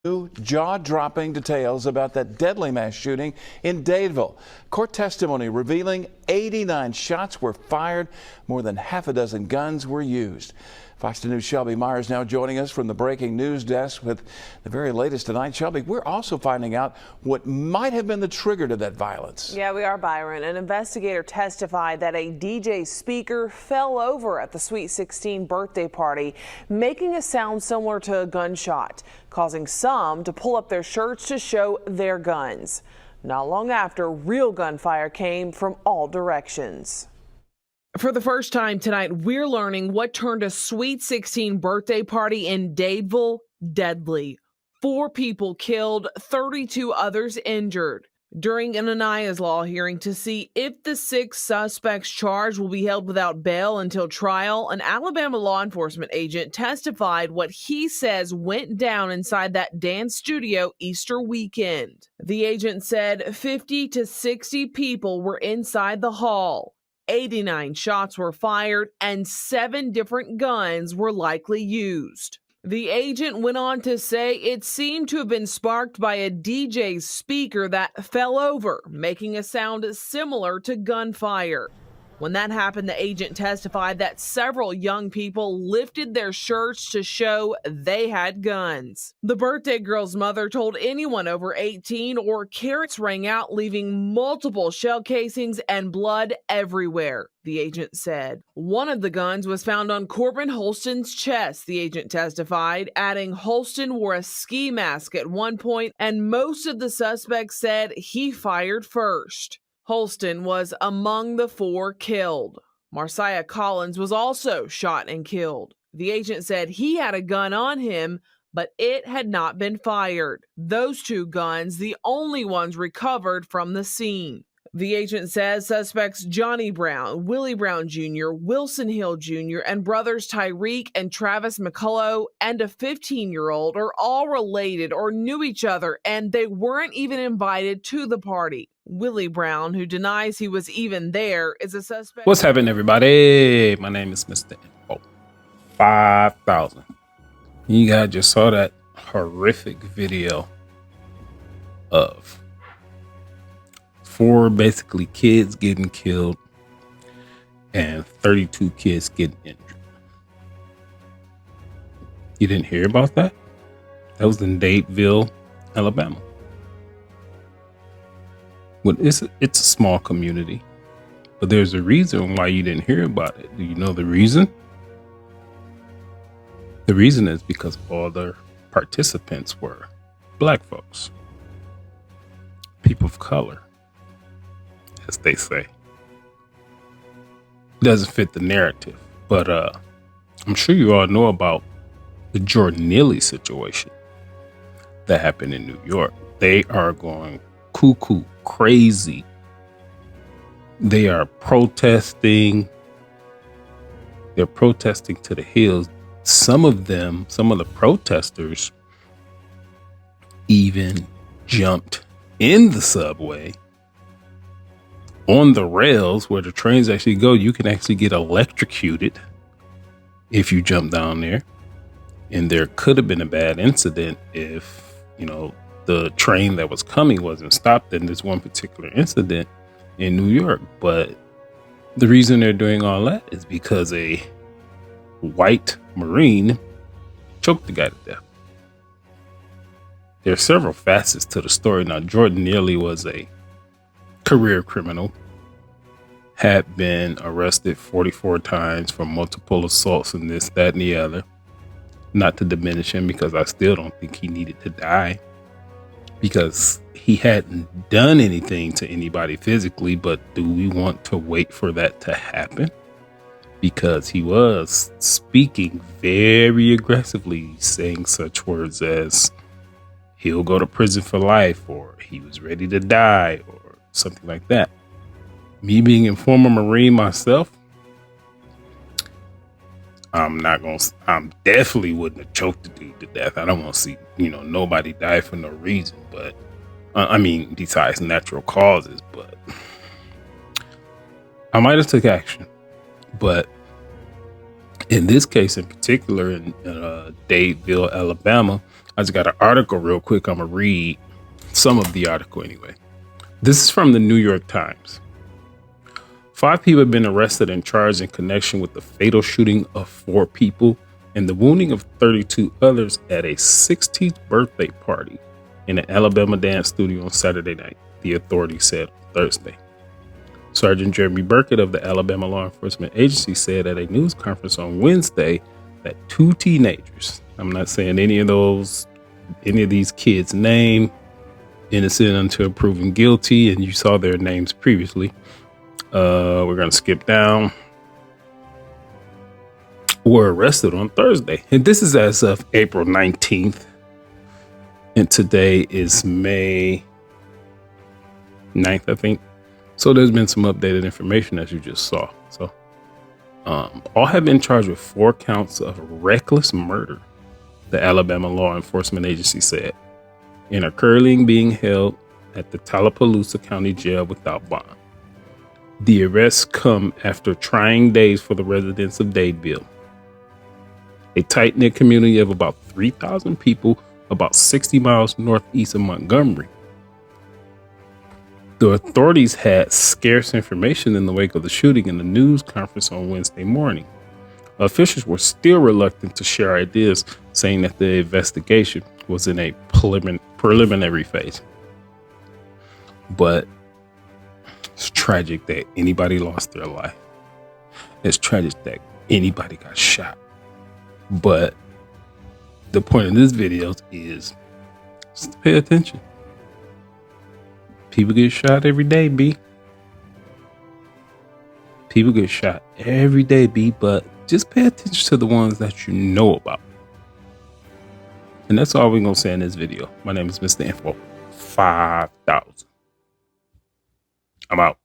New jaw-dropping details about that deadly mass shooting in Dadeville. Court testimony revealing 89 shots were fired, more than half a dozen guns were used. Fox News' Shelby Myers now joining us from the breaking news desk with the very latest tonight. Shelby, we're also finding out what might have been the trigger to that violence. Yeah, we are, Byron. An investigator testified that a DJ speaker fell over at the Sweet 16 birthday party, making a sound similar to a gunshot, causing some to pull up their shirts to show their guns. Not long after, real gunfire came from all directions. For the first time tonight, we're learning what turned a Sweet 16 birthday party in Dadeville deadly. 4 people killed, 32 others injured. During an Anaya's Law hearing to see if the 6 suspects charged will be held without bail until trial, an Alabama law enforcement agent testified what he says went down inside that dance studio Easter weekend. The agent said 50 to 60 people were inside the hall. 89 shots were fired and 7 different guns were likely used. The agent went on to say it seemed to have been sparked by a DJ's speaker that fell over, making a sound similar to gunfire. When that happened, the agent testified that several young people lifted their shirts to show they had guns. The birthday girl's mother told anyone over 18 or carrots rang out, leaving multiple shell casings and blood everywhere, the agent said. One of the guns was found on Corbin Holston's chest, the agent testified, adding Holston wore a ski mask at one point, and most of the suspects said he fired first. Holston was among the 4 killed. Marciah Collins was also shot and killed. The agent said he had a gun on him, but it had not been fired. Those 2 guns, the only ones recovered from the scene. The agent says suspects Johnny Brown, Willie Brown Jr., Wilson Hill Jr., and brothers Tyreek and Travis McCullough and a 15-year-old are all related or knew each other, and they weren't even invited to the party. Willie Brown, who denies he was even there, is a suspect. What's happening, everybody? My name is Mr. Mrinfo5000. You guys just saw that horrific video of 4 basically kids getting killed and 32 kids getting injured. You didn't hear about that? That was in Dadeville, Alabama. Well, it's a small community, but there's a reason why you didn't hear about it. Do you know the reason? The reason is because all the participants were black folks, people of color, as they say. It doesn't fit the narrative, but I'm sure you all know about the Jordan Neely situation that happened in New York. They are going cuckoo crazy. They are protesting. They're protesting to the hills. Some of the protesters even jumped in the subway on the rails where the trains actually go. You can actually get electrocuted if you jump down there. And there could have been a bad incident if, the train that was coming wasn't stopped in this one particular incident in New York. But the reason they're doing all that is because a white Marine choked the guy to death. There are several facets to the story. Now, Jordan Neely was a career criminal, had been arrested 44 times for multiple assaults and this, that, and the other. Not to diminish him, because I still don't think he needed to die, because he hadn't done anything to anybody physically. But do we want to wait for that to happen? Because he was speaking very aggressively, saying such words as he'll go to prison for life, or he was ready to die, or something like that. Me being a former Marine myself, I definitely wouldn't have choked the dude to death. I don't want to see, nobody die for no reason. But besides natural causes, but I might have took action. But in this case in particular, in Dadeville, Alabama, I just got an article real quick. I'm going to read some of the article anyway. This is from the New York Times. 5 people have been arrested and charged in connection with the fatal shooting of 4 people and the wounding of 32 others at a 16th birthday party in an Alabama dance studio on Saturday night, the authorities said on Thursday. Sergeant Jeremy Burkett of the Alabama Law Enforcement Agency said at a news conference on Wednesday that 2 teenagers, I'm not saying any of these kids' name, innocent until proven guilty, and you saw their names previously. We're going to skip down. Were arrested on Thursday. And this is as of April 19th. And today is May 9th, I think. So there's been some updated information as you just saw. So all have been charged with 4 counts of reckless murder, the Alabama Law Enforcement Agency said, and are currently being held at the Tallapoosa County Jail without bond. The arrests come after trying days for the residents of Dadeville, a tight-knit community of about 3,000 people about 60 miles northeast of Montgomery. The authorities had scarce information in the wake of the shooting in the news conference on Wednesday morning. Officials were still reluctant to share ideas, saying that the investigation was in a preliminary phase. But it's tragic that anybody lost their life. It's tragic that anybody got shot. But the point of this video is just to pay attention. People get shot every day, B. People get shot every day, B, but just pay attention to the ones that you know about. And that's all we're going to say in this video. My name is Mr. Info 5000. I'm out.